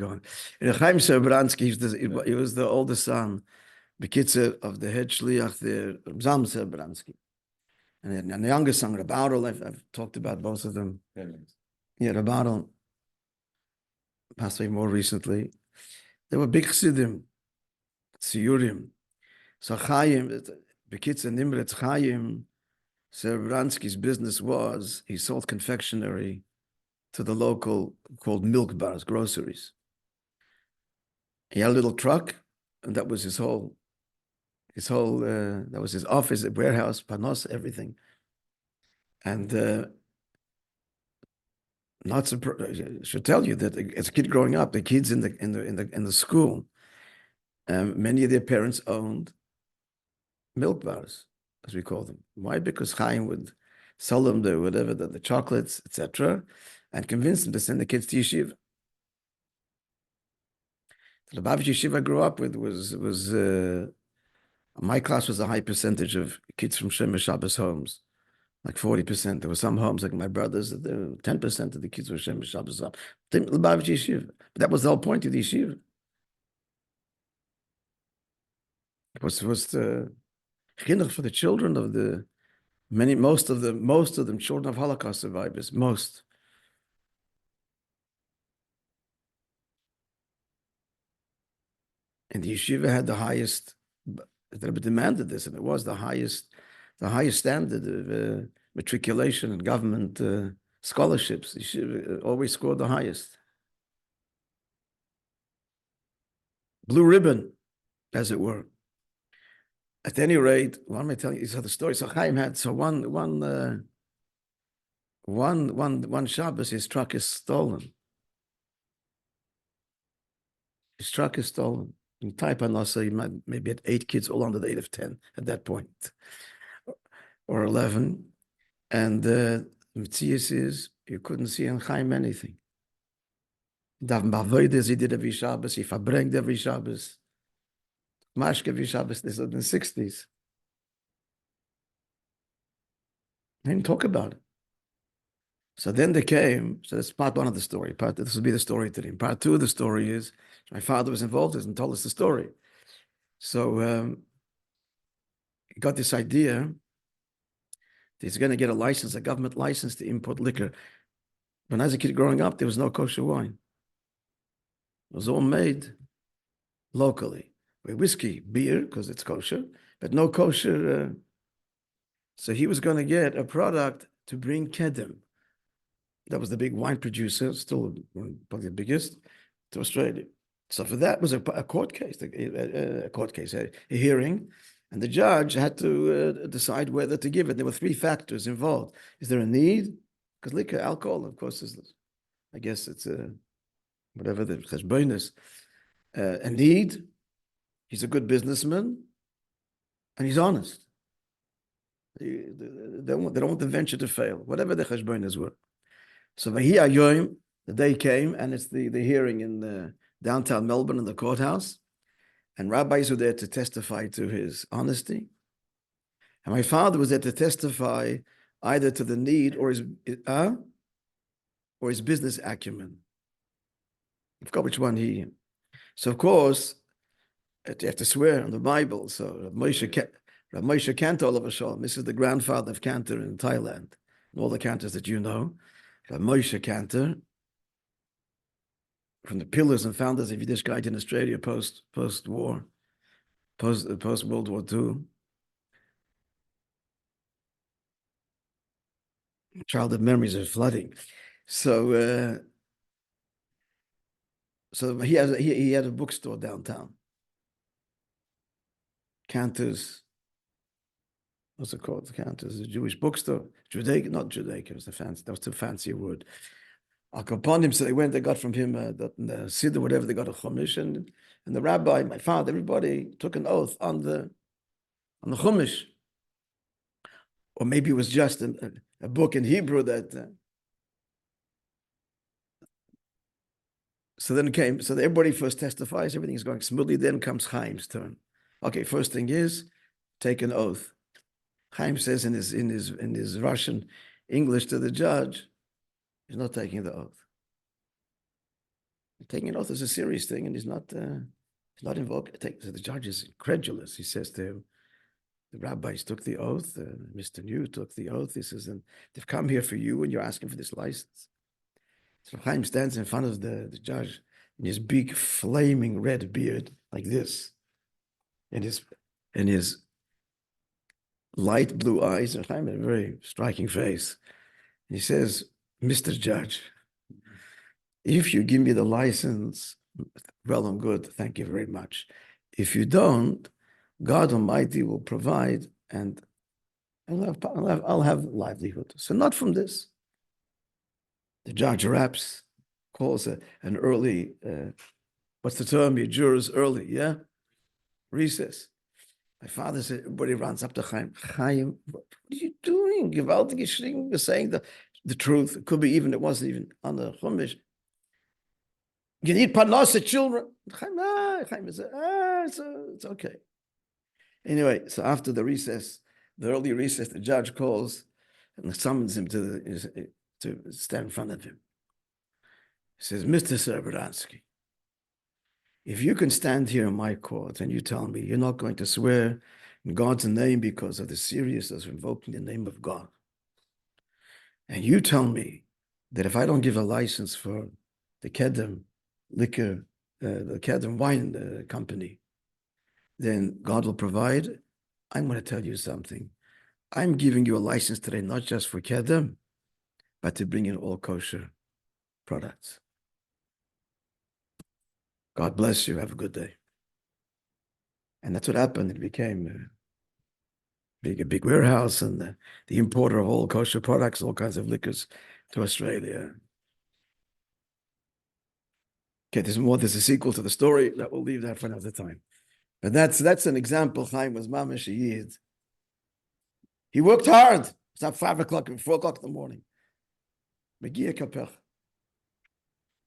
going. And Chaim Sebransky, he was the oldest son, the kitzer of the head shliach, the Zam Sebransky. And the youngest son, Rabbi, I've talked about both of them. Yeah, Rabbi passed away more recently. They were big chassidim, tziyurim. So Chaim, the kitzer Nimret Chaim Sebransky's business was, he sold confectionery to the local, called milk bars, groceries. He had a little truck, and that was that was his office, warehouse, panos, everything. And I should tell you that as a kid growing up, the kids in the school, many of their parents owned milk bars, as we call them. Why? Because Chaim would sell them the chocolates, etc., and convince them to send the kids to yeshiva. The Lubavitch yeshiva I grew up with was my class was a high percentage of kids from Shemesh Shabbos homes, like 40%. There were some homes, like my brothers, 10% of the kids were Shemesh Shabbos homes. Lubavitch yeshiva. But that was the whole point of the yeshiva. It was the chinuch for the children of the most of them children of Holocaust survivors, most. And the yeshiva had the highest, they demanded this, and it was the highest standard of matriculation and government scholarships. The yeshiva always scored the highest. Blue ribbon, as it were. At any rate, what am I telling you? These are the stories. So Chaim had one Shabbos, his truck is stolen. His truck is stolen. In Taipan, he maybe had 8 kids, all under the age of 10 at that point, or 11. And the Metzias is, you couldn't see in Chaim anything. He did every Shabbos, he verbrengt every Shabbos. Mashke every Shabbos, this was in the 60s. They didn't talk about it. So then they came, so that's part one of the story. This will be the story today. Part two of the story is, my father was involved in and told us the story. So he got this idea that he's going to get a government license to import liquor. When I was a kid growing up, there was no kosher wine. It was all made locally. Whiskey, beer, because it's kosher, but no kosher. So he was going to get a product to bring Kedem. That was the big wine producer, still probably the biggest, to Australia. So for that was a court case, a hearing, and the judge had to decide whether to give it. There were 3 factors involved. Is there a need? Because liquor, alcohol, of course, I guess it's whatever the cheshbon is. A need. He's a good businessman, and he's honest. They don't want the venture to fail, whatever the cheshbonos were. So the day came, and it's the hearing in downtown Melbourne in the courthouse, and rabbis were there to testify to his honesty. And my father was there to testify either to the need or his business acumen. I forgot which one he. So of course, you have to swear on the Bible. So Moishe Cantor, this is the grandfather of Cantor in Thailand, and all the cantors that you know. Moishe Cantor, from the pillars and founders of Yiddishkeit in Australia post-war, post-World War II. Childhood memories are flooding. So he had a bookstore downtown. Cantor's, what's it called? Cantor's, a Jewish bookstore. Not Judaic, it was that was too fancy a word. Upon him, so they got from him the Siddur, whatever, they got a Chumash, and the rabbi, my father, everybody took an oath on the Chumash. Or maybe it was just a book in Hebrew that. So everybody first testifies, everything is going smoothly, then comes Chaim's turn. Okay, first thing is, take an oath. Chaim says in his Russian English to the judge, he's not taking the oath. Taking an oath is a serious thing, and he's not invoking. So the judge is incredulous. He says to him, the rabbis took the oath, Mr. New took the oath. He says, and they've come here for you, and you're asking for this license. So Chaim stands in front of the judge in his big flaming red beard, like this, and his light blue eyes, and Chaim had a very striking face. And he says, Mr. Judge, if you give me the license, well and good, thank you very much. If you don't, God Almighty will provide, and I'll have livelihood. So not from this. The judge raps, calls an early, what's the term? Your jurors early, yeah? Recess. My father said, everybody runs up to Chaim. Chaim, what are you doing? Gewaltige Schling, you're saying the truth. It could be even, it wasn't even on the Chumash. You need parnasa children. Chaim said, it's okay. Anyway, so after the recess, the early recess, the judge calls and summons him to stand in front of him. He says, Mr. Serberansky, if you can stand here in my court and you tell me you're not going to swear in God's name because of the seriousness of invoking the name of God, and you tell me that if I don't give a license for the Kedem liquor, the Kedem wine company, then God will provide. I'm going to tell you something. I'm giving you a license today, not just for Kedem, but to bring in all kosher products. God bless you. Have a good day. And that's what happened. It became a big warehouse, and the importer of all kosher products, all kinds of liquors to Australia. Okay, there's more. There's a sequel to the story. That we'll leave that for another time. But that's an example. Chaim was mamash a yid. He worked hard. It's not 5 o'clock and 4 o'clock in the morning. Megia kapech.